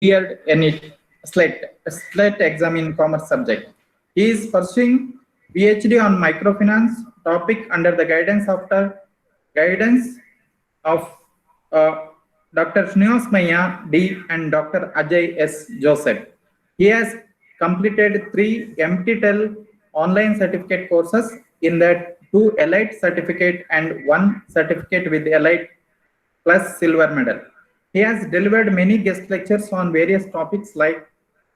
cleared a SLET exam in commerce subject. He is pursuing PhD on microfinance topic under the guidance of uh, Dr. Srinivas Maya D and Dr. Ajay S. Joseph. He has completed 3 MTTEL online certificate courses, in that 2 Elite certificate and 1 certificate with Elite plus silver medal. He has delivered many guest lectures on various topics like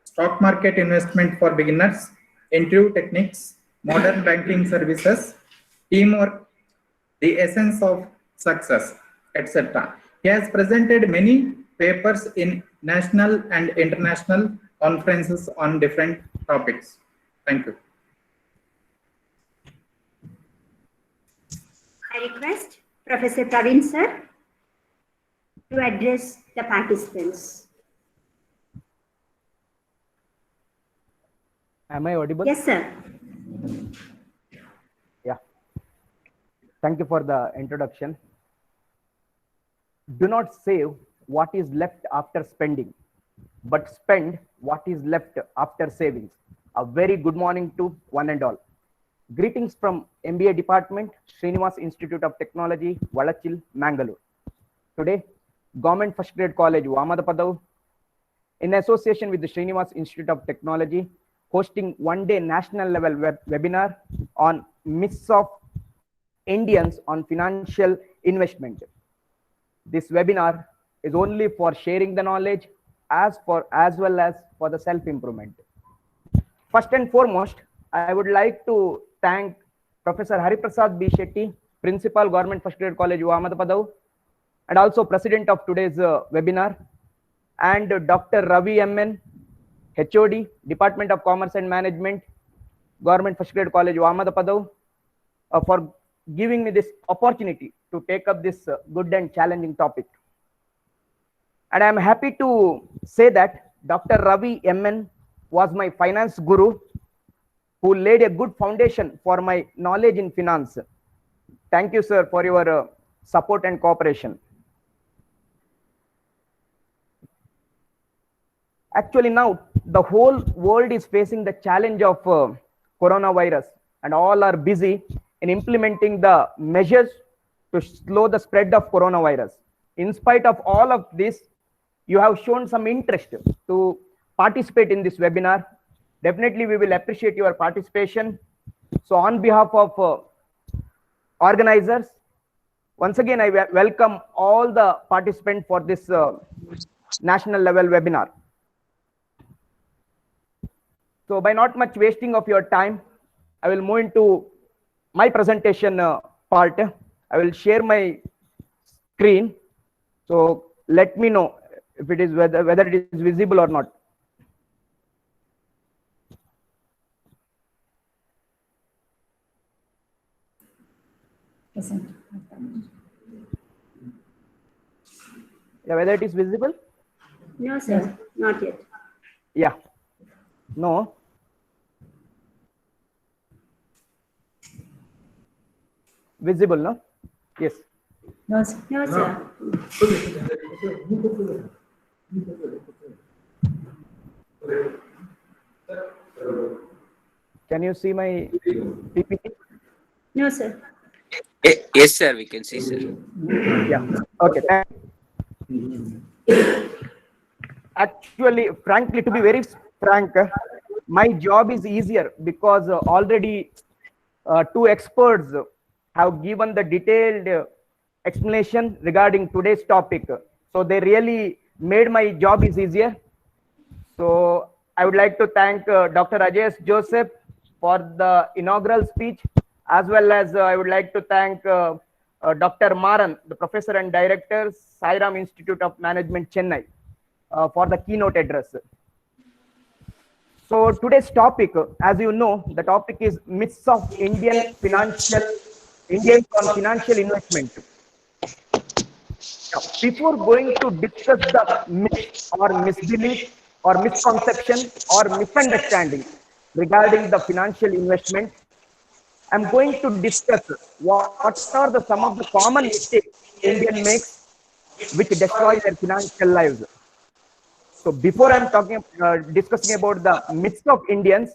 stock market investment for beginners, interview techniques, modern banking services, teamwork, the essence of success, etc. He has presented many papers in national and international conferences on different topics. Thank you. I request Professor Praveen sir to address the participants. Am I audible? Yes, sir. Yeah. Thank you for the introduction. Do not save what is left after spending, but spend what is left after savings. A very good morning to one and all. Greetings from MBA Department, Srinivas Institute of Technology, Valachil, Mangalore. Today, Government First Grade College, Vamadapadav, in association with the Srinivas Institute of Technology, hosting one-day national level webinar on myths of Indians on financial investment. This webinar is only for sharing the knowledge as well as for the self-improvement. First and foremost, I would like to thank Professor Hariprasad B. Shetty, Principal, Government First Grade College, Vamadapadav, and also President of today's webinar, and Dr. Ravi MN, HOD, Department of Commerce and Management, Government First Grade College, Vamadapadav, for giving me this opportunity to take up this good and challenging topic. And I am happy to say that Dr. Ravi MN was my finance guru, who laid a good foundation for my knowledge in finance. Thank you, sir, for your support and cooperation. Actually, now the whole world is facing the challenge of coronavirus, and all are busy in implementing the measures to slow the spread of coronavirus. In spite of all of this, you have shown some interest to participate in this webinar. Definitely, we will appreciate your participation. So on behalf of organizers, once again, I welcome all the participants for this national level webinar. So by not much wasting of your time, I will move into my presentation part. I will share my screen. So let me know if it is whether it is visible or not. Yeah, whether it is visible? No, sir, not yet. Yeah. No. Visible, no? Yes. No, sir. No, sir. Can you see my PPT? No, sir. Yes, sir, we can see, sir. Yeah. Okay. Actually, frankly, to be very frank, my job is easier because already 2 experts have given the detailed explanation regarding today's topic. So they really made my job is easier. So I would like to thank Dr. Ajay S. Joseph for the inaugural speech, as well as I would like to thank Dr. Maran, the professor and director, Sairam Institute of Management, Chennai, for the keynote address. So today's topic, as you know, the topic is myths of Indians on financial investment. Now, before going to discuss the myth or misbelief or misconception or misunderstanding regarding the financial investment, I'm going to discuss what are some of the common mistakes Indian makes which destroy their financial lives. So before I'm discussing about the myths of Indians,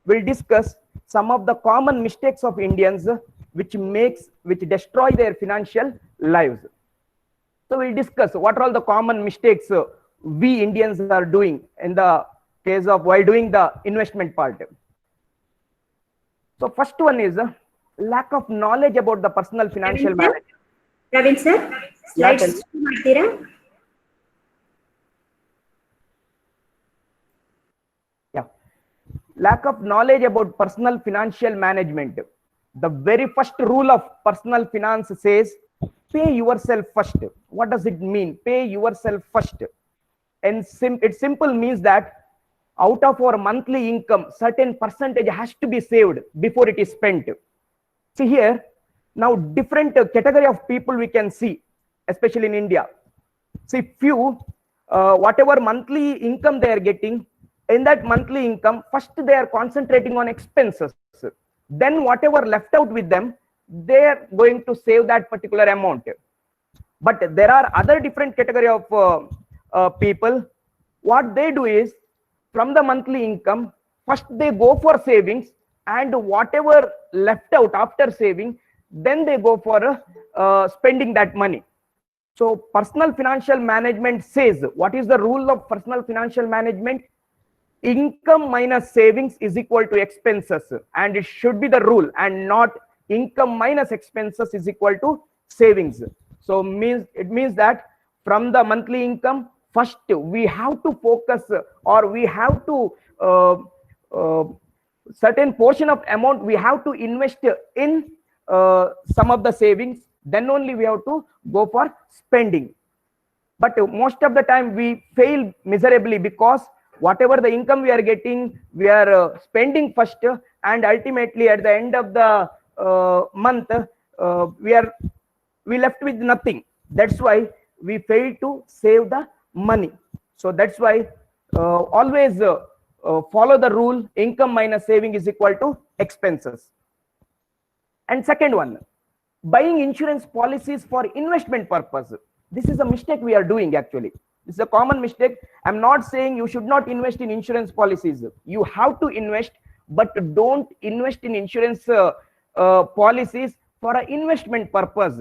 we'll discuss some of the common mistakes of Indians which destroy their financial lives. So we'll discuss what are all the common mistakes we Indians are doing in the case of while doing the investment part. So first one is lack of knowledge about the personal financial management. Praveen sir, Yeah, slides ಮಾಡ್ತೀರಾ? Yeah. Lack of knowledge about personal financial management. The very first rule of personal finance says, pay yourself first. What does it mean? Pay yourself first. And it simple means that out of our monthly income, certain percentage has to be saved before it is spent. See here, now different category of people we can see, especially in India. See few, whatever monthly income they are getting, in that monthly income, first they are concentrating on expenses. Then whatever left out with them, they are going to save that particular amount. But there are other different category of people. What they do is, from the monthly income, first they go for savings, and whatever left out after saving, then they go for spending that money. So personal financial management says, what is the rule of personal financial management? Income minus savings is equal to expenses, and it should be the rule, and not income minus expenses is equal to savings. So it means that from the monthly income, first we have to focus, or we have to certain portion of amount we have to invest in some of the savings, then only we have to go for spending. But most of the time we fail miserably, because whatever the income we are getting, we are spending first, and ultimately at the end of the month we left with nothing. That's why we fail to save the money. So that's why always follow the rule, income minus saving is equal to expenses. And second one, buying insurance policies for investment purpose. This is a mistake we are doing actually. This is a common mistake. I'm not saying you should not invest in insurance policies. You have to invest, but don't invest in insurance policies for an investment purpose.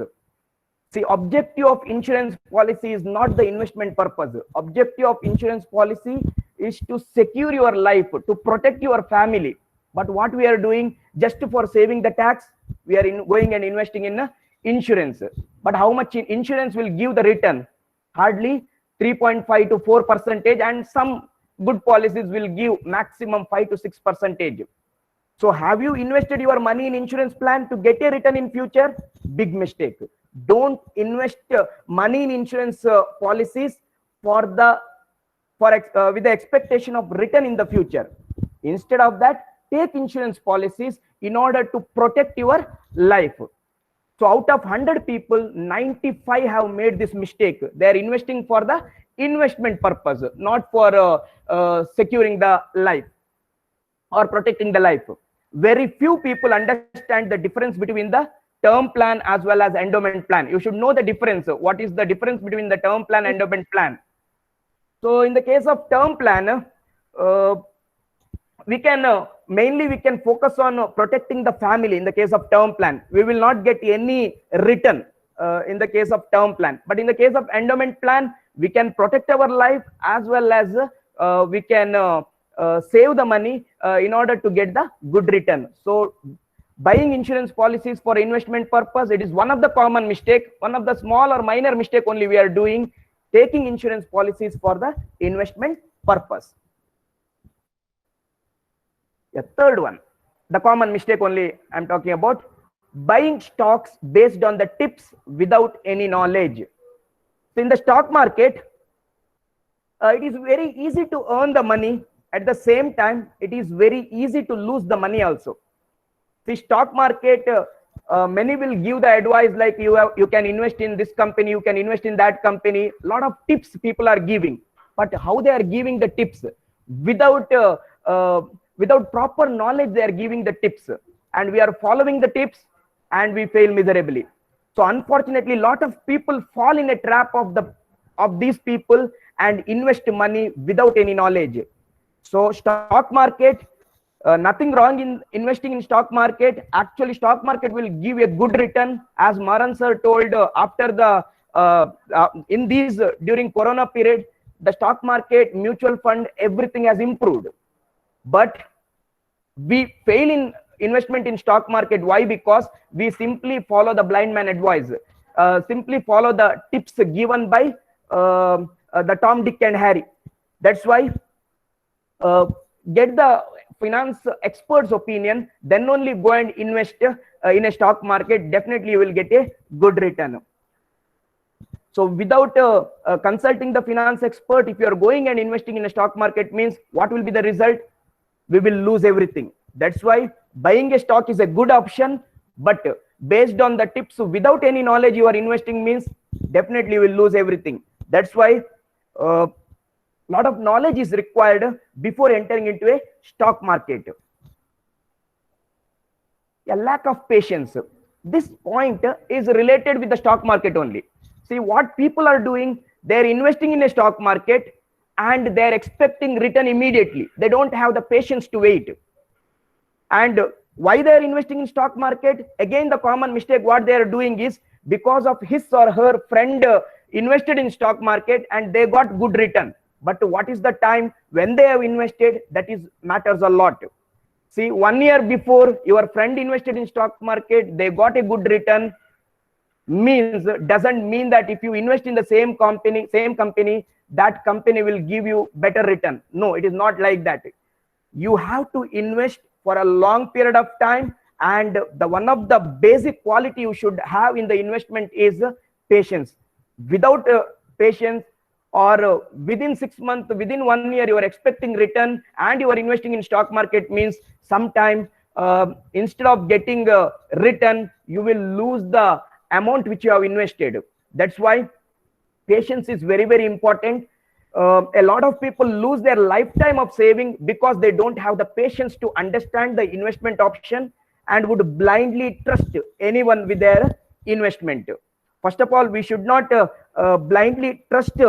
See, objective of insurance policy is not the investment purpose. Objective of insurance policy is to secure your life, to protect your family. But what we are doing, just for saving the tax, we are going and investing in insurance. But how much insurance will give the return? Hardly 3.5 to 4%, and some good policies will give maximum 5 to 6%. So have you invested your money in insurance plan to get a return in future? Big mistake. Don't invest money in insurance policies with the expectation of return in the future. Instead of that, take insurance policies in order to protect your life. So out of 100 people, 95 have made this mistake. They are investing for the investment purpose, not for securing the life or protecting the life. Very few people understand the difference between the term plan as well as endowment plan. You should know the difference. What is the difference between the term plan and endowment plan? So in the case of term plan, we can mainly focus on protecting the family. In the case of term plan, we will not get any return in the case of term plan. But in the case of endowment plan, we can protect our life as well as we can save the money in order to get the good return. So buying insurance policies for investment purpose, it is one of the common mistake, one of the small or minor mistake only we are doing, taking insurance policies for the investment purpose. The third one, the common mistake only I'm talking about, buying stocks based on the tips without any knowledge. So in the stock market, it is very easy to earn the money. At the same time, it is very easy to lose the money also. The stock market, many will give the advice like you can invest in this company, you can invest in that company. A lot of tips people are giving, but how they are giving the tips? Without proper knowledge, they are giving the tips, and we are following the tips and we fail miserably. So unfortunately, a lot of people fall in a trap of these people, and invest money without any knowledge. So stock market, nothing wrong in investing in stock market. Actually, stock market will give a good return, as Maran sir told. After the in these during Corona period, the stock market, mutual fund, everything has improved. But we fail in investment in stock market. Why? Because we simply follow the blind man advice, simply follow the tips given by the Tom, Dick, and Harry. That's why get the finance experts' opinion, then only go and invest in a stock market. Definitely you will get a good return. So without consulting the finance expert, if you are going and investing in a stock market, means what will be the result? We will lose everything. That's why buying a stock is a good option, but based on the tips, without any knowledge you are investing, means definitely you will lose everything. That's why lot of knowledge is required before entering into a stock market. A lack of patience. This point is related with the stock market only. See what people are doing, they're investing in a stock market and they're expecting return immediately. They don't have the patience to wait. And why they're investing in stock market? Again, the common mistake what they're doing is because of his or her friend invested in stock market and they got good return. But what is the time when they have invested? That is matters a lot. See, 1 year before your friend invested in stock market, they got a good return. Means doesn't mean that if you invest in the same company, that company will give you better return. No, it is not like that. You have to invest for a long period of time, and the one of the basic quality you should have in the investment is patience. Without patience, or within 6 months, within 1 year, you are expecting return and you are investing in stock market, means sometime instead of getting return, you will lose the amount which you have invested. That's why patience is very, very important. A lot of people lose their lifetime of saving because they don't have the patience to understand the investment option and would blindly trust anyone with their investment. First of all, we should not blindly trust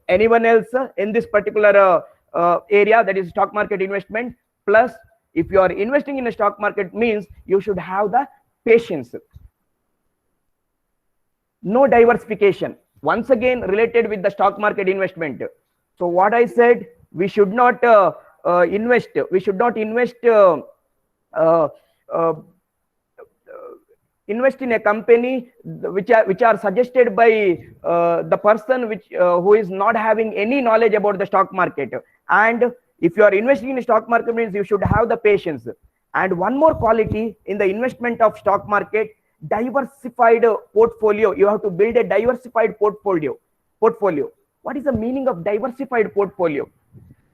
anyone else in this particular area, that is stock market investment. Plus, if you are investing in a stock market, means you should have the patience. No diversification. Once again, related with the stock market investment. So what I said, we should not invest. We should not invest invest in a company which are suggested by the person who is not having any knowledge about the stock market. And if you are investing in the stock market, means you should have the patience. And one more quality in the investment of stock market, diversified portfolio. You have to build a diversified portfolio. What is the meaning of diversified portfolio?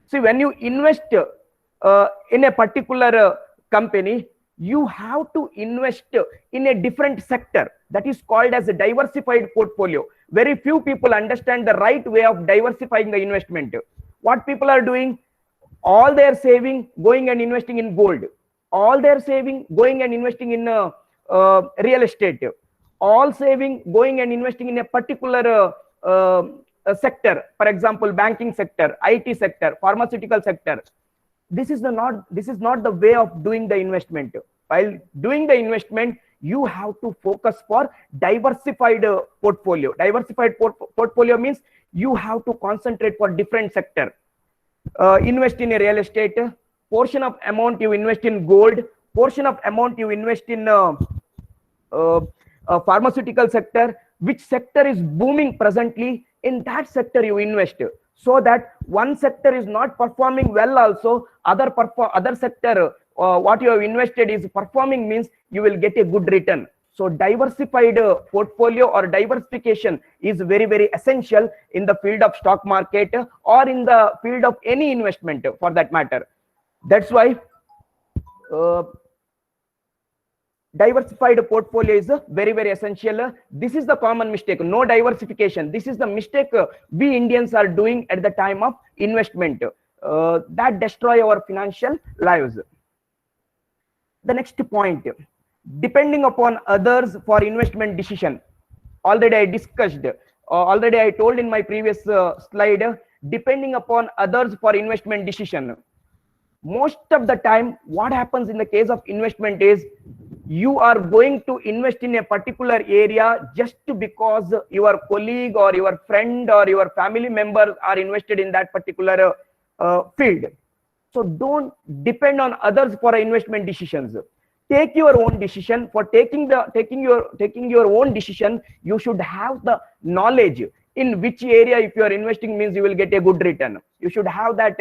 See, when you invest in a particular company, you have to invest in a different sector. That is called as a diversified portfolio. Very few people understand the right way of diversifying the investment. What people are doing, all their saving going and investing in gold, all their saving going and investing in real estate, all saving going and investing in a particular sector. For example, banking sector, IT sector, pharmaceutical sector. This is not the way of doing the investment. While doing the investment, you have to focus for diversified portfolio. Diversified portfolio means you have to concentrate for different sector. Invest in a real estate, portion of amount you invest in gold, portion of amount you invest in pharmaceutical sector. Which sector is booming presently, in that sector you invest, so that one sector is not performing well, also other sector what you have invested is performing, means you will get a good return. So diversified portfolio or diversification is very, very essential in the field of stock market or in the field of any investment for that matter. That's why diversified portfolio is very, very essential. This is the common mistake, no diversification. This is the mistake we Indians are doing at the time of investment, that destroy our financial lives. The next point, depending upon others for investment decision. Already I discussed, already I told in my previous slide, depending upon others for investment decision. Most of the time, what happens in the case of investment is you are going to invest in a particular area just because your colleague or your friend or your family members are invested in that particular field. So don't depend on others for investment decisions. Take your own decision. For taking your own decision, you should have the knowledge in which area, if you are investing, means you will get a good return. You should have that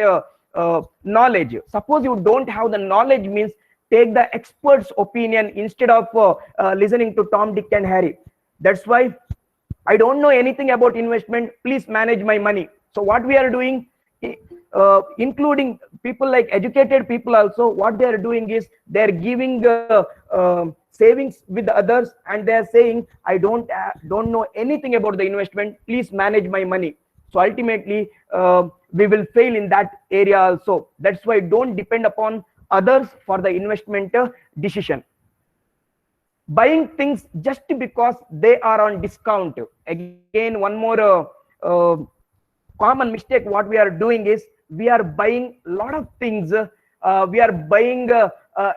knowledge. Suppose you don't have the knowledge, means take the expert's opinion instead of listening to Tom, Dick, and Harry. That's why I don't know anything about investment. Please manage my money. So what we are doing, including people like educated people also, what they are doing is they are giving savings with others, and they are saying, I don't know anything about the investment. Please manage my money. So ultimately, we will fail in that area also. That's why don't depend upon others for the investment decision. Buying things just because they are on discount. Again, one more common mistake what we are doing is we are buying a lot of things. We are buying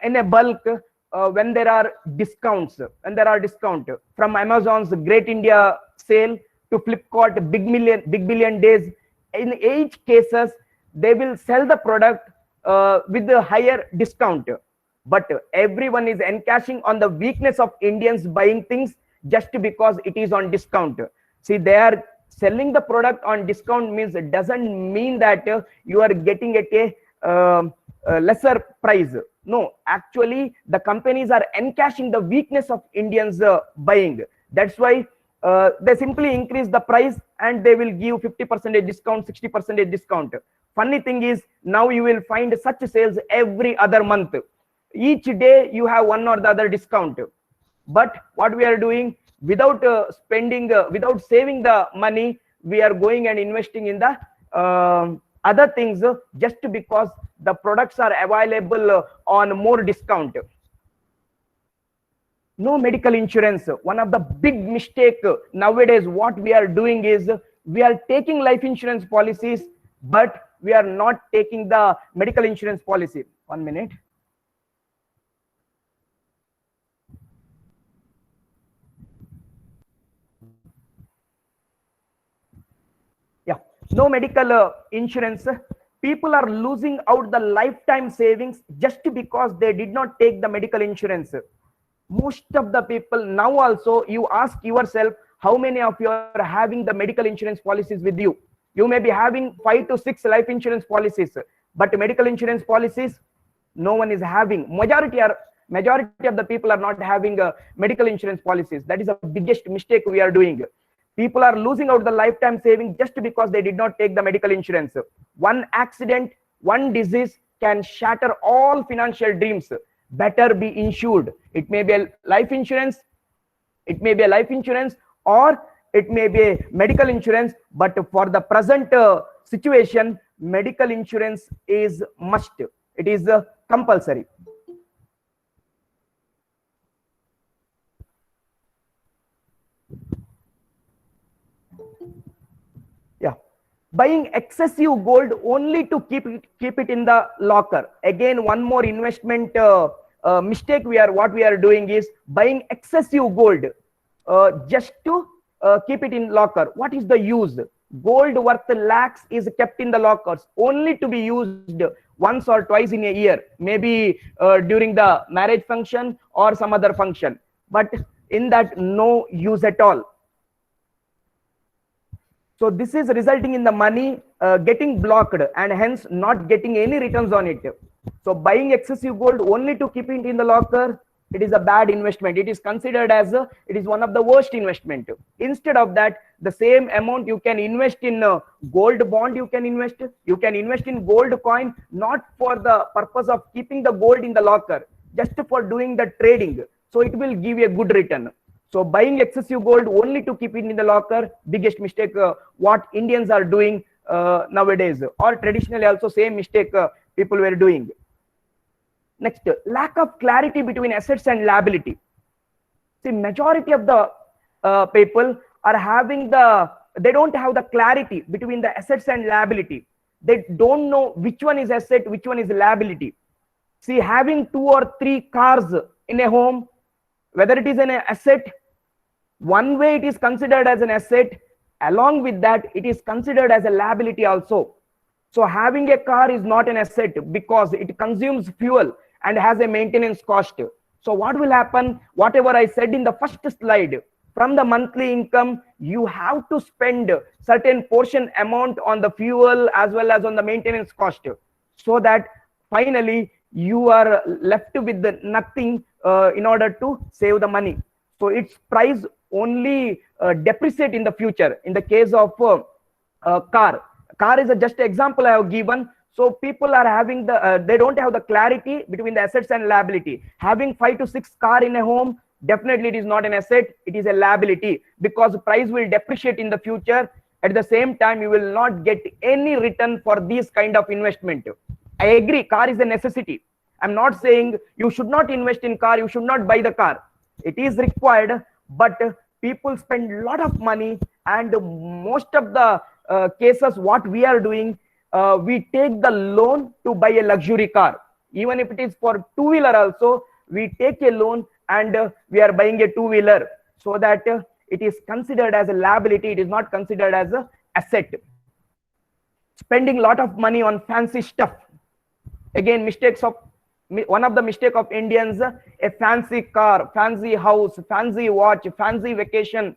in a bulk when there are discounts. When there are discount, from Amazon's Great India Sale to Flipkart Big Billion Days. In each cases, they will sell the product with the higher discount, but everyone is encashing on the weakness of Indians buying things just because it is on discount. See, they are selling the product on discount, means it doesn't mean that you are getting at a lesser price. No, actually the companies are encashing the weakness of Indians buying. That's why they simply increase the price and they will give 50% discount, 60% discount. Funny thing is, now you will find such sales every other month. Each day you have one or the other discount. But what we are doing, without without saving the money, we are going and investing in the other things just because the products are available on more discount. No medical insurance. One of the big mistake nowadays what we are doing is we are taking life insurance policies, but we are not taking the medical insurance policy. 1 minute. Yeah, no medical insurance. People are losing out the lifetime savings just because they did not take the medical insurance. Most of the people now also, you ask yourself, how many of you are having the medical insurance policies with you? You may be having 5 to 6 life insurance policies, but medical insurance policies, no one is having. Majority of the people are not having medical insurance policies. That is the biggest mistake we are doing. People are losing out the lifetime saving just because they did not take the medical insurance. One accident, one disease can shatter all financial dreams. Better be insured. It may be a life insurance, or it may be a medical insurance, but for the present situation, medical insurance is must. It is compulsory. Yeah, buying excessive gold only to keep it in the locker. Again, one more investment mistake what we are doing is buying excessive gold just to keep it in locker. What is the use? Gold worth lakhs is kept in the lockers only to be used once or twice in a year, maybe during the marriage function or some other function, but in that no use at all. So this is resulting in the money getting blocked and hence not getting any returns on it. So buying excessive gold only to keep it in the locker, it is a bad investment. It is considered as it is one of the worst investment. Instead of that, the same amount you can invest in gold bond. You can invest in gold coin, not for the purpose of keeping the gold in the locker, just for doing the trading. So it will give you a good return. So buying excessive gold only to keep it in the locker, biggest mistake what Indians are doing nowadays, or traditionally also same mistake people were doing. Next, lack of clarity between assets and liability. See, majority of the people are having the they don't have the clarity between the assets and liability. They don't know which one is asset, which one is liability. See, having 2 or 3 cars in a home, whether it is an asset, one way it is considered as an asset, along with that it is considered as a liability also. So having a car is not an asset because it consumes fuel and has a maintenance cost. So what will happen? Whatever I said in the first slide, from the monthly income, you have to spend certain portion amount on the fuel as well as on the maintenance cost, so that finally you are left with nothing in order to save the money. So its price only depreciate in the future. In the case of car is just an example I have given. So people are having the they don't have the clarity between the assets and liability. Having 5 to 6 car in a home, definitely it is not an asset, it is a liability, because price will depreciate in the future. At the same time, you will not get any return for this kind of investment. I agree, car is a necessity. I'm not saying you should not invest in car, you should not buy the car. It is required, but people spend a lot of money, and most of the cases what we are doing, we take the loan to buy a luxury car. Even if it is for two-wheeler also, we take a loan and we are buying a two-wheeler, so that it is considered as a liability, it is not considered as a asset. Spending a lot of money on fancy stuff. Again, one of the mistake of Indians, a fancy car, fancy house, fancy watch, fancy vacation.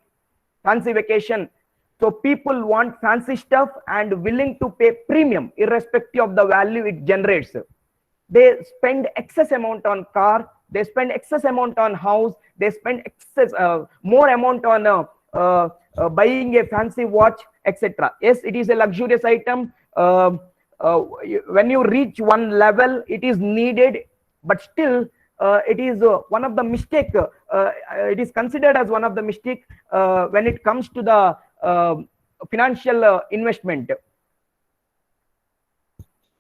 So people want fancy stuff and willing to pay premium irrespective of the value it generates. They spend excess amount on car, they spend excess amount on house, they spend more amount on buying a fancy watch, etc. Yes, it is a luxurious item. When you reach one level, it is needed, but still it is one of the mistake. It is considered as one of the mistake when it comes to the financial investment.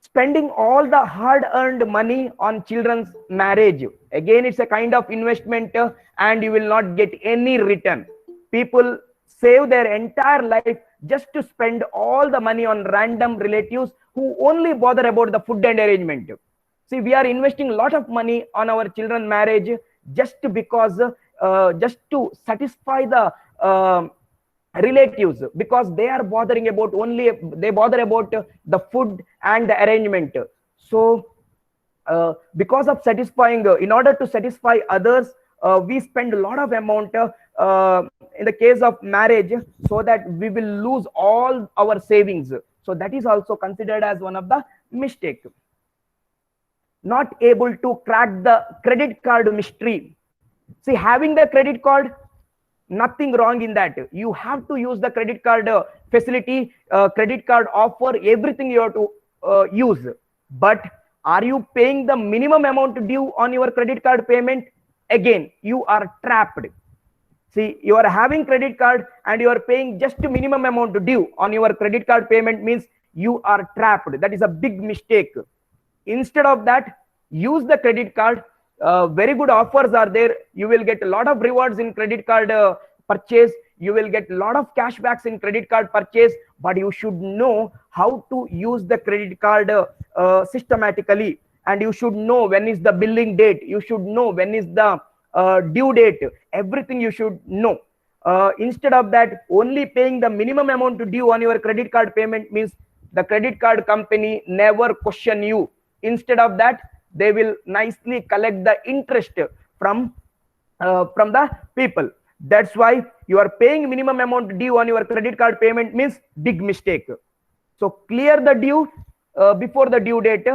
Spending all the hard-earned money on children's marriage, again, it's a kind of investment, and you will not get any return. People save their entire life just to spend all the money on random relatives who only bother about the food and arrangement. See, we are investing a lot of money on our children's marriage just because, just to satisfy the relatives, because they are bothering about they bother about the food and the arrangement. So because of satisfying, in order to satisfy others, we spend a lot of amount in the case of marriage, so that we will lose all our savings. So that is also considered as one of the mistake. Not able to crack the credit card mystery. See, having the credit card, nothing wrong in that. You have to use the credit card facility, credit card offer, everything you have to use. But are you paying the minimum amount due on your credit card payment? Again, you are trapped. See, you are having credit card and you are paying just the minimum amount due on your credit card payment, means you are trapped. That is a big mistake. Instead of that, use the credit card. Very good offers are there. You will get a lot of rewards in credit card purchase. You will get a lot of cashbacks in credit card purchase, but you should know how to use the credit card systematically, and you should know when is the billing date. You should know when is the due date. Everything you should know. Instead of that, only paying the minimum amount due on your credit card payment means the credit card company never question you. Instead of that, they will nicely collect the interest from the people. That's why you are paying minimum amount due on your credit card payment means big mistake. So clear the due before the due date.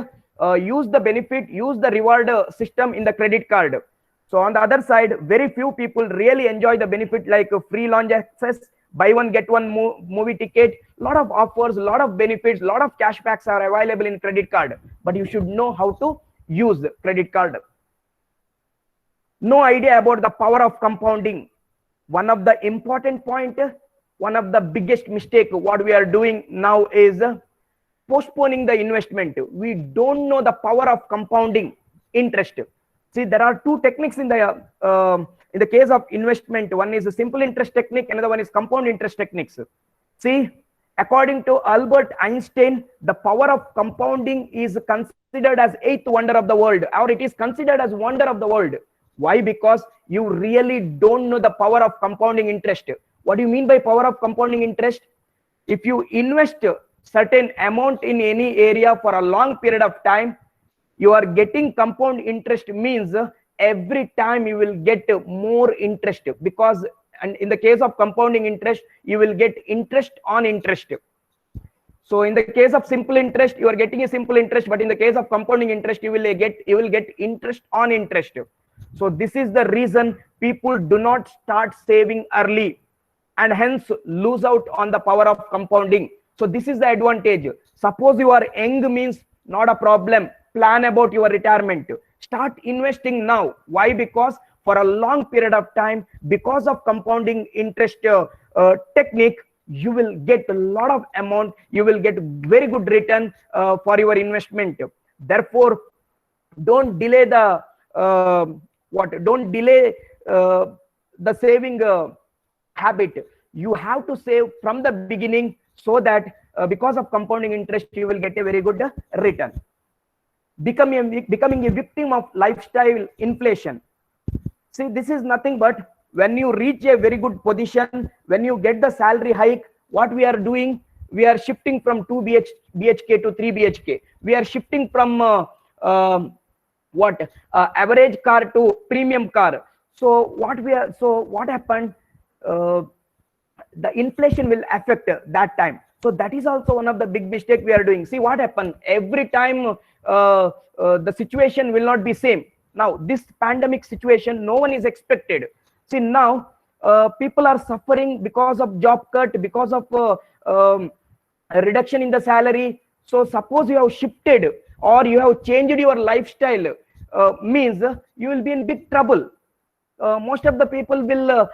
Use the benefit, use the reward system in the credit card. So on the other side, very few people really enjoy the benefit like free launch access, buy one get one movie ticket, lot of offers, lot of benefits, lot of cashbacks are available in credit card, but you should know how to use credit card. No idea about the power of compounding. One of the important point, one of the biggest mistake what we are doing now is postponing the investment. We don't know the power of compounding interest. See, there are two techniques in the case of investment. One is a simple interest technique, another one is compound interest techniques. See, according to Albert Einstein, the power of compounding is considered as eighth wonder of the world, or it is considered as wonder of the world. Why? Because you really don't know the power of compounding interest. What do you mean by power of compounding interest? If you invest certain amount in any area for a long period of time, you are getting compound interest, means every time you will get more interest, because and in the case of compounding interest, you will get interest on interest. So in the case of simple interest, you are getting a simple interest, but in the case of compounding interest, you will get interest on interest. So this is the reason people do not start saving early, and hence lose out on the power of compounding. So this is the advantage. Suppose you are young, means not a problem. Plan about your retirement. Start investing now. Why? Because for a long period of time, because of compounding interest technique, you will get a lot of amount. You will get very good return for your investment. Therefore, don't delay the Don't delay the saving habit. You have to save from the beginning, so that because of compounding interest, you will get a very good return. Becoming a victim of lifestyle inflation. See, this is nothing but when you reach a very good position, when you get the salary hike, what we are doing, we are shifting from 2 BHK to 3 BHK. We are shifting from average car to premium car. So what happened? The inflation will affect that time. So that is also one of the big mistake we are doing. See what happened every time. The situation will not be same. Now this pandemic situation, no one is expected. See now people are suffering because of job cut, because of a reduction in the salary. So suppose you have shifted or you have changed your lifestyle, means you will be in big trouble. Most of the people will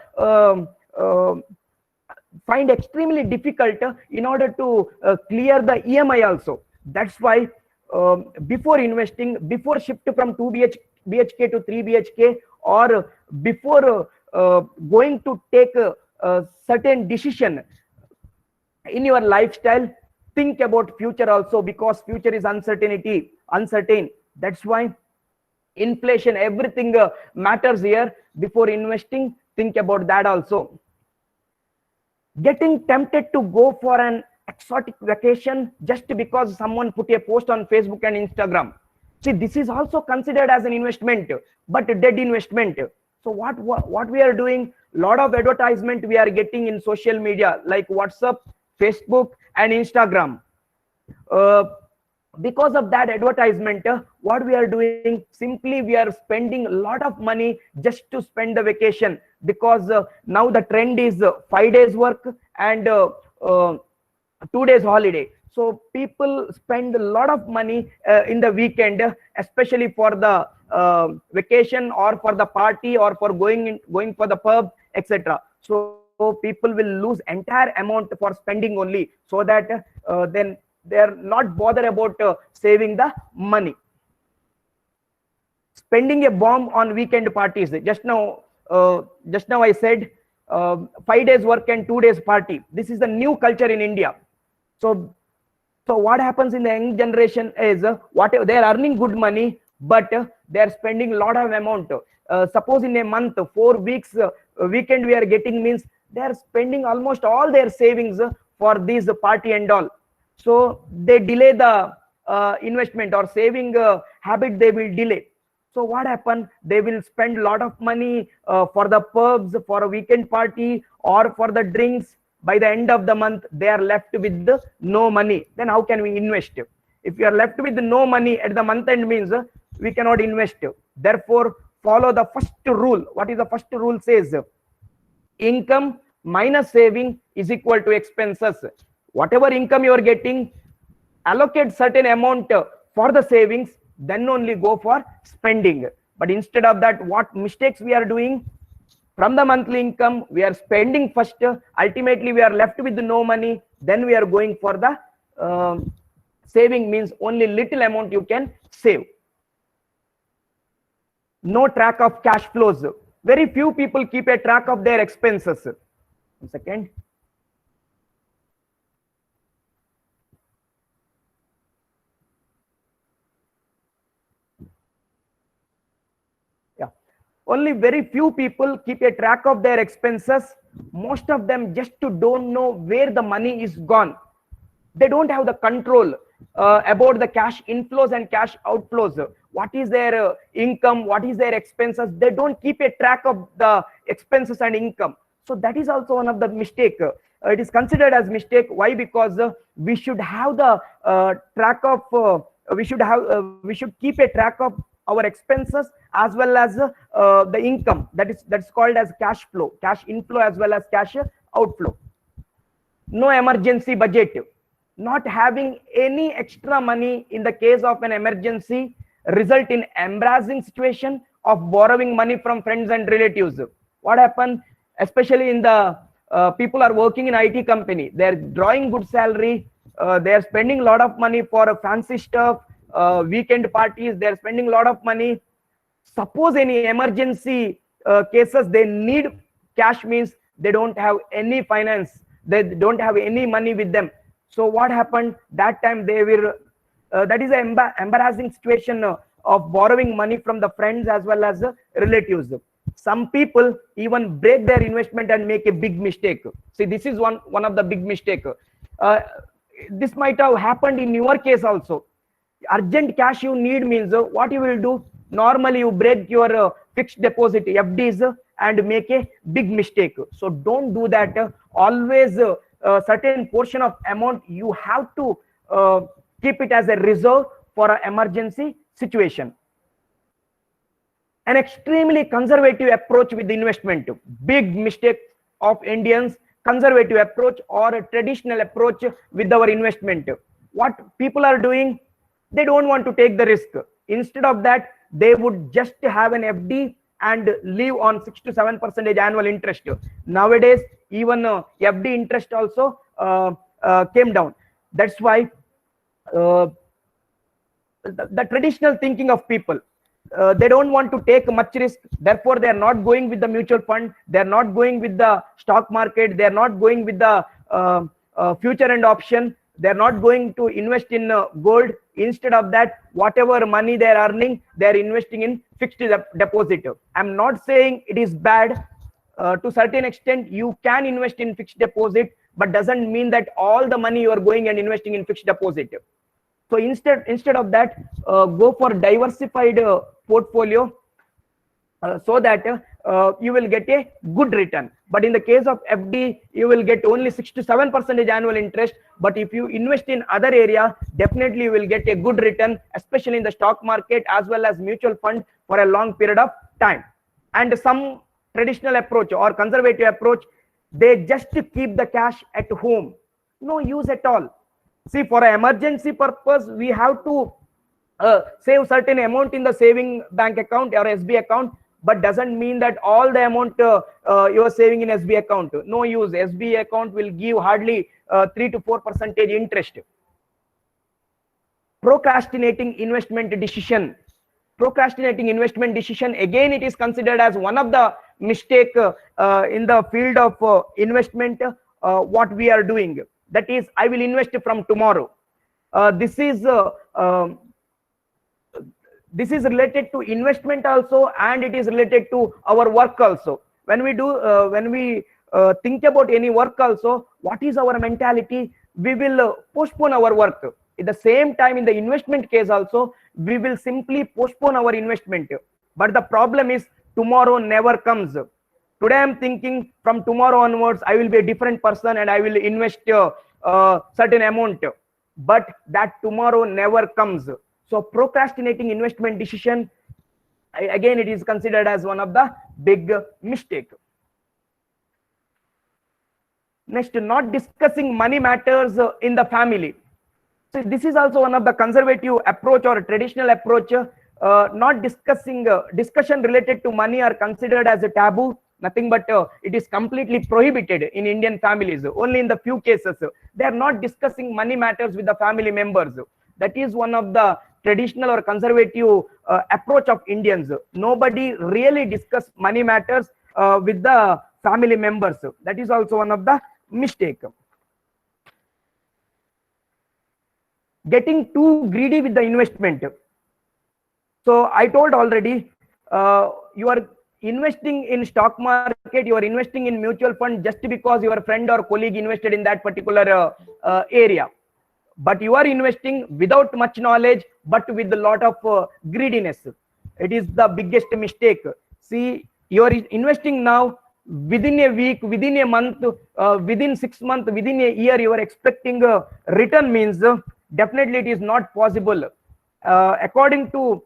find extremely difficult in order to clear the EMI also. That's why before investing, before shift from 2 BHK to 3 BHK, or before going to take a certain decision in your lifestyle, think about future also, because future is uncertain. That's why inflation, everything matters here. Before investing, think about that also. Getting tempted to go for an exotic vacation just because someone put a post on Facebook and Instagram. See, this is also considered as an investment, but a dead investment. So what we are doing, lot of advertisement we are getting in social media like WhatsApp, Facebook and Instagram. Because of that advertisement, what we are doing, simply we are spending a lot of money just to spend the vacation, because now the trend is 5 days work and 2 days holiday. So people spend a lot of money in the weekend, especially for the vacation or for the party or for going for the pub, etc. So people will lose entire amount for spending only, so that then they are not bothered about saving the money. Spending a bomb on weekend parties. Just now I said 5 days work and 2 days party. This is the new culture in India. So what happens in the young generation is whatever they are earning good money, but they are spending a lot of amount. Suppose in a month, 4 weeks weekend we are getting, means they are spending almost all their savings for this party and all. So they delay the investment or saving habit, they will delay. So what happened? They will spend a lot of money for the pubs, for a weekend party or for the drinks. By the end of the month, they are left with no money. Then how can we invest? If you are left with no money at the month end, means we cannot invest. Therefore, follow the first rule. What is the first rule? Says income minus saving is equal to expenses. Whatever income you are getting, allocate certain amount for the savings, then only go for spending. But instead of that, what mistakes we are doing? From the monthly income, we are spending first. Ultimately, we are left with no money. Then we are going for the saving, means only little amount you can save. No track of cash flows. Very few people keep a track of their expenses. 1 second. Only very few people keep a track of their expenses. Most of them just don't know where the money is gone. They don't have the control about the cash inflows and cash outflows. What is their income, what is their expenses? They don't keep a track of the expenses and income. So that is also one of the mistake. It is considered as mistake. Why? Because we should have the track of we should keep a track of our expenses as well as the income. That's called as cash flow, cash inflow as well as cash outflow. No emergency budget. Not having any extra money in the case of an emergency result in embarrassing situation of borrowing money from friends and relatives. What happened, especially in the people are working in IT company, they're drawing good salary, they're spending a lot of money for fancy stuff, weekend parties, they're spending a lot of money. Suppose any emergency cases, they need cash, means they don't have any finance, they don't have any money with them. So what happened that time? They were that is an embarrassing situation of borrowing money from the friends as well as relatives. Some people even break their investment and make a big mistake. See, this is one of the big mistake. This might have happened in your case also. Urgent cash you need means what you will do? Normally you break your fixed deposit FDs and make a big mistake. So don't do that. Always a certain portion of amount you have to keep it as a reserve for an emergency situation. An extremely conservative approach with investment. Big mistake of Indians. Conservative approach or a traditional approach with our investment. What people are doing, they don't want to take the risk. Instead of that, they would just have an FD and live on 6 to 7% annual interest. Nowadays, even FD interest also came down. That's why the traditional thinking of people, they don't want to take much risk. Therefore, they are not going with the mutual fund. They are not going with the stock market. They are not going with the future and option. They are not going to invest in gold. Instead of that, whatever money they are earning, they are investing in fixed deposit. I'm not saying it is bad. To certain extent, you can invest in fixed deposit, but doesn't mean that all the money you are going and investing in fixed deposit. So instead of that, go for diversified portfolio so that you will get a good return. But in the case of FD, you will get only 6 to 7% annual interest. But if you invest in other area, definitely you will get a good return, especially in the stock market as well as mutual fund for a long period of time. And some traditional approach or conservative approach, they just keep the cash at home. No use at all. See, for an emergency purpose, we have to save certain amount in the saving bank account or SB account, but doesn't mean that all the amount you are saving in SB account. No use. SB account will give hardly 3 to 4% interest. Procrastinating investment decision. Procrastinating investment decision, again, it is considered as one of the mistake in the field of investment. What we are doing, that is, I will invest from tomorrow. This is related to investment also, and it is related to our work also. When we think about any work also, what is our mentality? We will postpone our work. At the same time, in the investment case also, we will simply postpone our investment. But the problem is, tomorrow never comes. Today I'm thinking from tomorrow onwards I will be a different person and I will invest certain amount, but that tomorrow never comes. So procrastinating investment decision, again, it is considered as one of the big mistake. Next, not discussing money matters in the family. So this is also one of the conservative approach or traditional approach. Not discussing discussion related to money are considered as a taboo. Nothing but it is completely prohibited in Indian families. Only in the few cases they are not discussing money matters with the family members. That is one of the traditional or conservative approach of Indians. Nobody really discuss money matters with the family members. That is also one of the mistake. Getting too greedy with the investment. So I told already, investing in stock market, you are investing in mutual fund just because your friend or colleague invested in that particular area. But you are investing without much knowledge, but with a lot of greediness. It is the biggest mistake. See, you are investing now, within a week, within a month, within 6 months, within a year, you are expecting a return means definitely it is not possible. According to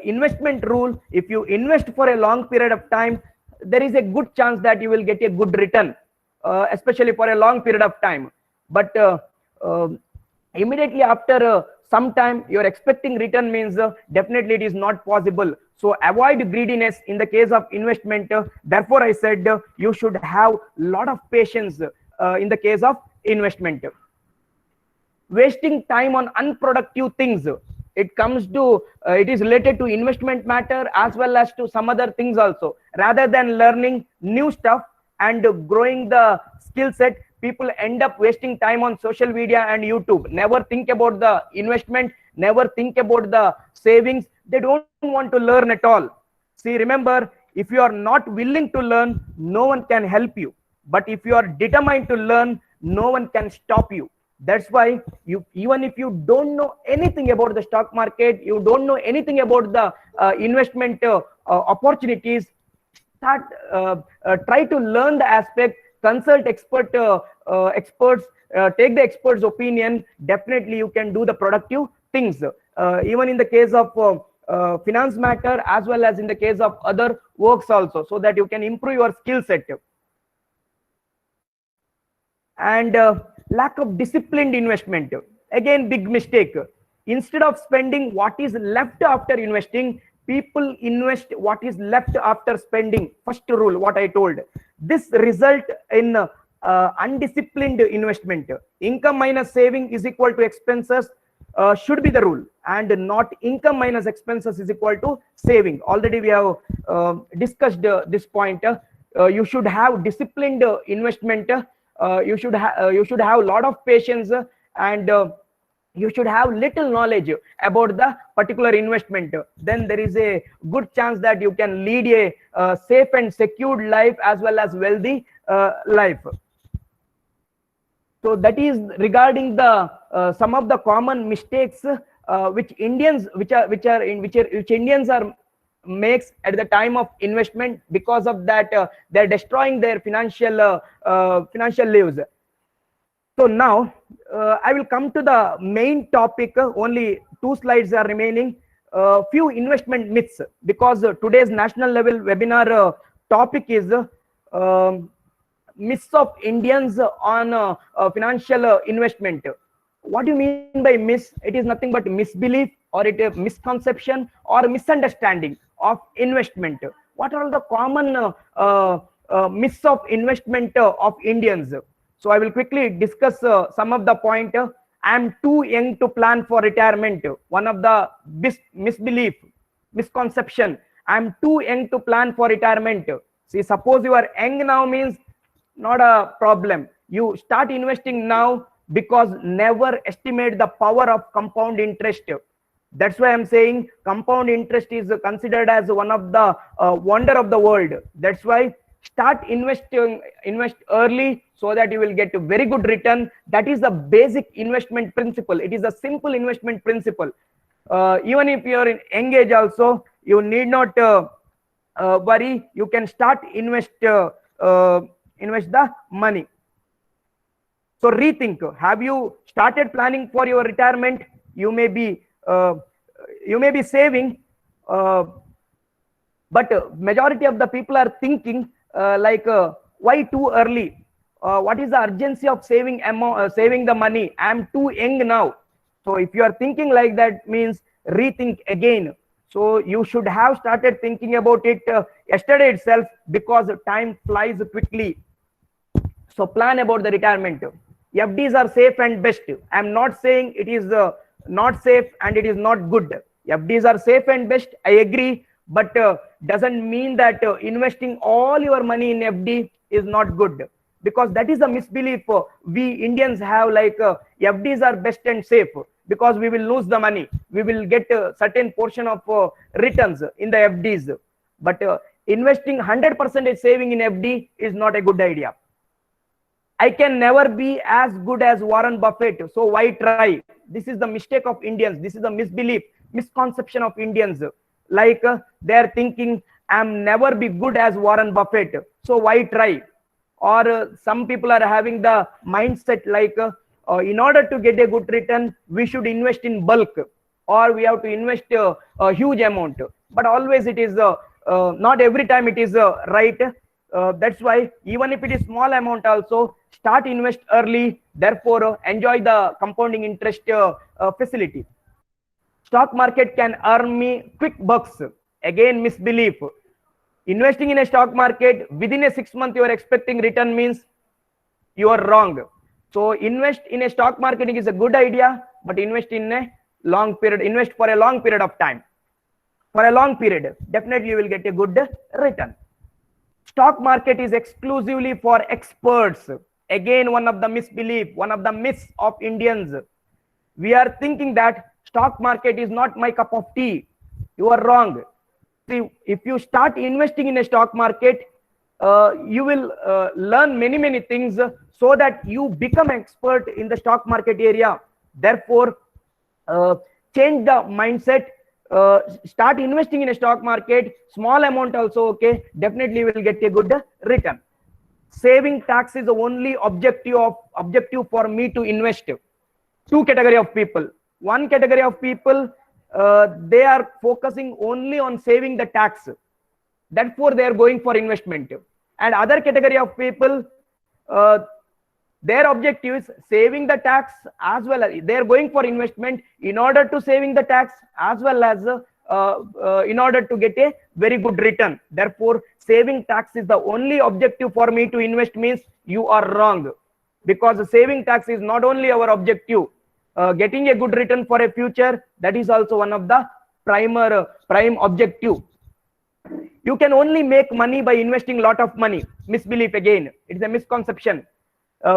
investment rule, if you invest for a long period of time, there is a good chance that you will get a good return, especially for a long period of time. But immediately after some time, you're expecting return means definitely it is not possible. So avoid greediness in the case of investment. Therefore, I said you should have lot of patience in the case of investment. Wasting time on unproductive things. It comes to, it is related to investment matter as well as to some other things also. Rather than learning new stuff and growing the skill set, people end up wasting time on social media and YouTube. Never think about the investment, never think about the savings. They don't want to learn at all. See, remember, if you are not willing to learn, no one can help you. But if you are determined to learn, no one can stop you. That's why you, even if you don't know anything about the stock market, you don't know anything about the investment opportunities, start try to learn the aspect, consult experts, take the expert's opinion. Definitely you can do the productive things, even in the case of finance matter as well as in the case of other works also, so that you can improve your skill set. And lack of disciplined investment, again big mistake. Instead of spending what is left after investing, people invest what is left after spending. First rule, what I told, this result in undisciplined investment. Income minus saving is equal to expenses should be the rule, and not income minus expenses is equal to saving. Already we have discussed this point. You should have disciplined investment. You should have a lot of patience, and you should have little knowledge about the particular investment. Then there is a good chance that you can lead a safe and secured life as well as wealthy life. So that is regarding the some of the common mistakes which Indians are makes at the time of investment. Because of that, they're destroying their financial lives. So now I will come to the main topic. Only 2 slides are remaining. Few investment myths, because today's national level webinar topic is myths of Indians on financial investment. What do you mean by myths? It is nothing but misbelief, or it a misconception or misunderstanding of investment. What are the common myths of investment of Indians? So I will quickly discuss some of the point. I am too young to plan for retirement. One of the misbelief, misconception. I am too young to plan for retirement. See, suppose you are young now means not a problem. You start investing now, because never estimate the power of compound interest. That's why I'm saying compound interest is considered as one of the wonder of the world. That's why start invest early, so that you will get a very good return. That is the basic investment principle. It is a simple investment principle. Even if you are in young age also, you need not worry. You can start invest the money. So rethink. Have you started planning for your retirement? You may be saving, but majority of the people are thinking why too early? What is the urgency of saving the money? I am too young now. So if you are thinking like that, means rethink again. So you should have started thinking about it yesterday itself, because time flies quickly. So plan about the retirement. FDs are safe and best. I am not saying it is not safe and it is not good. FDs are safe and best, I agree, but doesn't mean that investing all your money in FD is not good, because that is a misbelief we Indians have, like FDs are best and safe because we will lose the money. We will get a certain portion of returns in the FDs. but investing 100% saving in FD is not a good idea. I can never be as good as Warren Buffett, so why try? This is the mistake of Indians. This is the misbelief, misconception of Indians. Like they're thinking, I'm never be good as Warren Buffett, so why try? Or some people are having the mindset like, in order to get a good return, we should invest in bulk, or we have to invest a huge amount. But always it is not every time it is right. That's why even if it is small amount also, start invest early, therefore enjoy the compounding interest facility. Stock market can earn me quick bucks. Again, misbelief. Investing in a stock market within a 6 month you are expecting return means you are wrong. So invest in a stock marketing is a good idea, but invest in a long period, invest for a long period of time. For a long period, definitely you will get a good return. Stock market is exclusively for experts. Again, one of the misbelief, one of the myths of Indians. We are thinking that stock market is not my cup of tea. You are wrong. See, if you start investing in a stock market, you will learn many things so that you become expert in the stock market area. Therefore, change the mindset. Start investing in a stock market, small amount also okay, definitely will get a good return. Saving tax is the only objective for me to invest. Two category of people. One category of people, they are focusing only on saving the tax, therefore they are going for investment. And other category of people, their objective is saving the tax as well as they are going for investment in order to saving the tax as well as in order to get a very good return. Therefore, saving tax is the only objective for me to invest means you are wrong, because saving tax is not only our objective. Getting a good return for a future, that is also one of the prime objective. You can only make money by investing lot of money. Misbelief again. It is a misconception.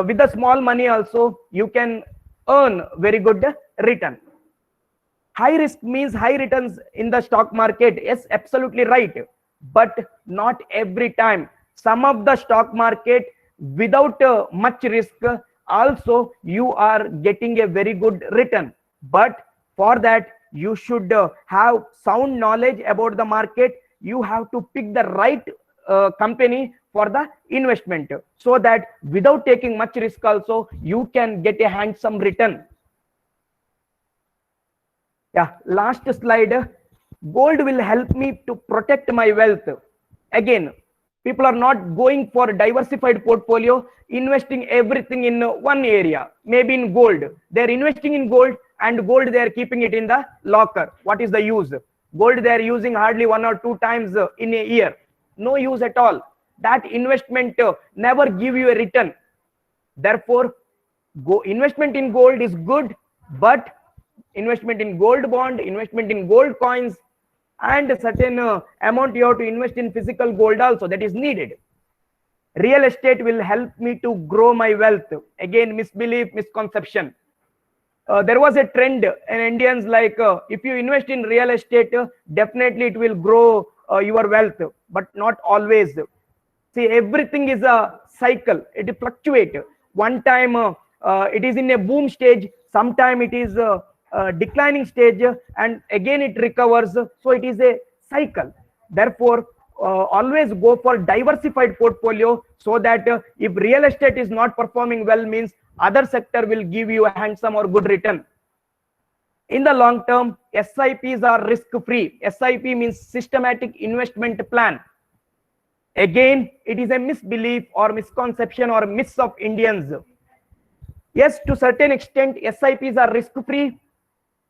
With the small money also, you can earn very good return. High risk means high returns in the stock market. Yes, absolutely right. But not every time. Some of the stock market without much risk, also you are getting a very good return. But for that, you should have sound knowledge about the market. You have to pick the right company for the investment, so that without taking much risk also you can get a handsome return. Yeah, last slide. Gold will help me to protect my wealth. Again, people are not going for diversified portfolio, investing everything in one area, maybe in gold. They're investing in gold, and gold they are keeping it in the locker. What is the use? Gold they are using hardly 1 or 2 times in a year. No use at all. That investment never give you a return. Therefore, investment in gold is good, but investment in gold bond, investment in gold coins, and a certain amount you have to invest in physical gold also, that is needed. Real estate will help me to grow my wealth. Again, misbelief, misconception. There was a trend in Indians like, if you invest in real estate, definitely it will grow your wealth, but not always. See, everything is a cycle. It fluctuates. One time it is in a boom stage, sometime it is a declining stage, and again it recovers. So it is a cycle. Therefore, always go for diversified portfolio, so that if real estate is not performing well, means other sector will give you a handsome or good return. In the long term, SIPs are risk free. SIP means systematic investment plan. Again, it is a misbelief or misconception or myths of Indians. Yes, to certain extent, SIPs are risk free.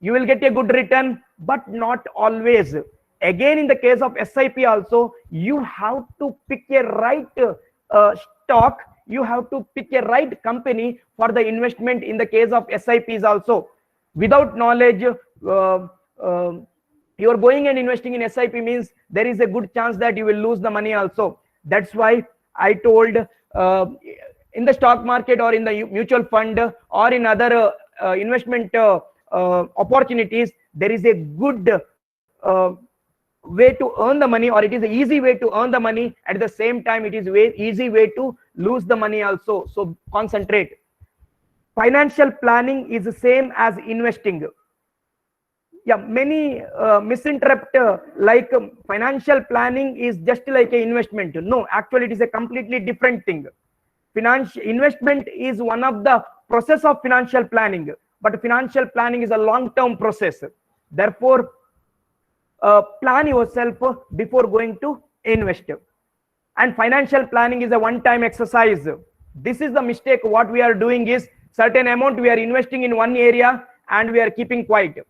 You will get a good return, but not always. Again, in the case of SIP also, you have to pick a right stock. You have to pick a right company for the investment in the case of SIPs also. Without knowledge, you are going and investing in SIP means there is a good chance that you will lose the money also. That's why I told in the stock market or in the mutual fund or in other investment opportunities, there is a good way to earn the money, or it is an easy way to earn the money. At the same time, it is easy way to lose the money also. So concentrate. Financial planning is the same as investing. Yeah, many misinterpret like financial planning is just like an investment. No, actually it is a completely different thing. Financial investment is one of the process of financial planning, but financial planning is a long-term process. Therefore, plan yourself before going to invest. And financial planning is a one-time exercise. This is the mistake. What we are doing is certain amount we are investing in one area and we are keeping quiet.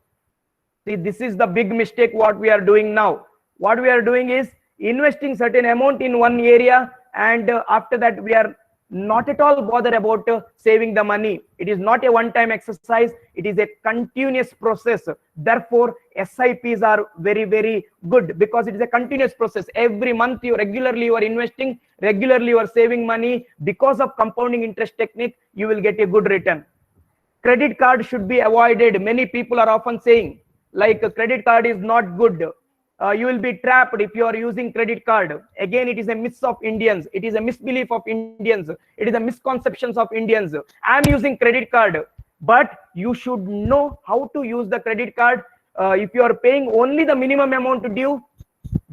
See, this is the big mistake what we are doing now. What we are doing is investing certain amount in one area, and after that we are not at all bothered about saving the money. It is not a one-time exercise. It is a continuous process. Therefore, SIPs are very, very good because it is a continuous process. Every month you regularly you are investing, regularly you are saving money. Because of compounding interest technique, you will get a good return. Credit card should be avoided. Many people are often saying, like, a credit card is not good. You will be trapped if you are using credit card. Again, it is a myth of Indians. It is a misbelief of Indians. It is a misconceptions of Indians. I am using credit card, but you should know how to use the credit card. If you are paying only the minimum amount due,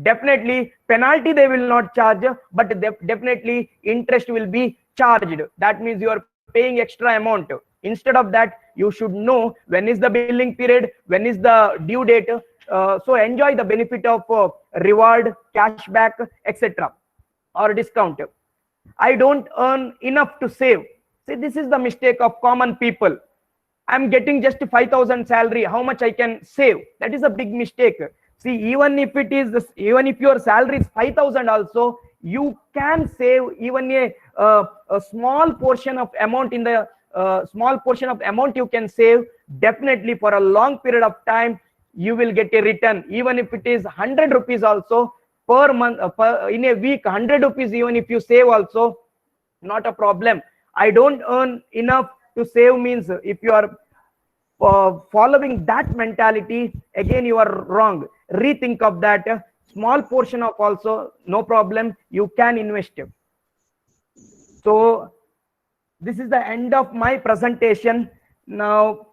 definitely penalty they will not charge, but definitely interest will be charged. That means you are paying extra amount. Instead of that, you should know when is the billing period, when is the due date. So enjoy the benefit of reward, cashback, etc. or discount. I don't earn enough to save. See, this is the mistake of common people. I'm getting just 5,000 salary. How much I can save? That is a big mistake. See, even if it is this, even if your salary is 5,000 also, you can save even a small portion of amount in the small portion of amount you can save. Definitely for a long period of time you will get a return. Even if it is 100 rupees also per month, in a week 100 rupees, even if you save also, not a problem. I don't earn enough to save means, if you are following that mentality, again you are wrong. Rethink of that. Small portion of also, no problem, you can invest. So this is the end of my presentation. Now,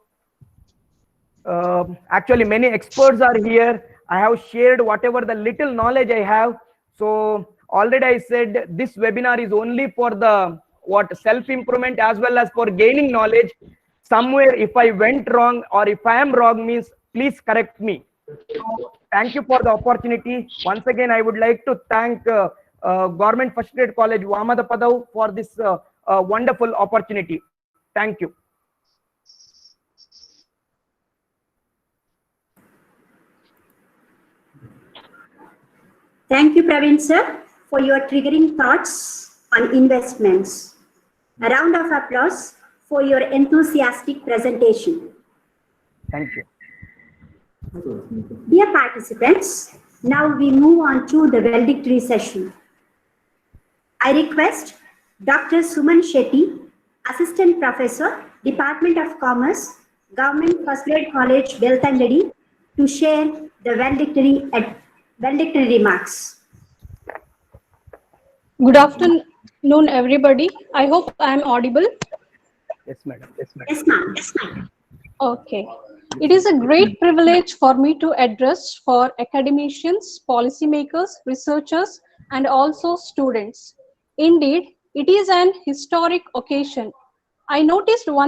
actually many experts are here. I have shared whatever the little knowledge I have. So already I said this webinar is only for the self-improvement as well as for gaining knowledge. Somewhere if I went wrong or if I am wrong means, please correct me. So thank you for the opportunity. Once again, I would like to thank Government First Grade College, Vamadapadav, for this wonderful opportunity. Thank you. Thank you, Praveen sir, for your triggering thoughts on investments. A round of applause for your enthusiastic presentation. Thank you. Dear participants, now we move on to the valedictory session. I request Dr. Suman Shetty, Assistant Professor, Department of Commerce, Government First Grade College, Beltangadi, to share the valedictory remarks. Good afternoon, everybody. I hope I am audible. Yes, madam. Yes, ma'am. Yes, ma'am. Okay. It is a great privilege for me to address for academicians, policymakers, researchers, and also students. Indeed, it is an historic occasion. I noticed one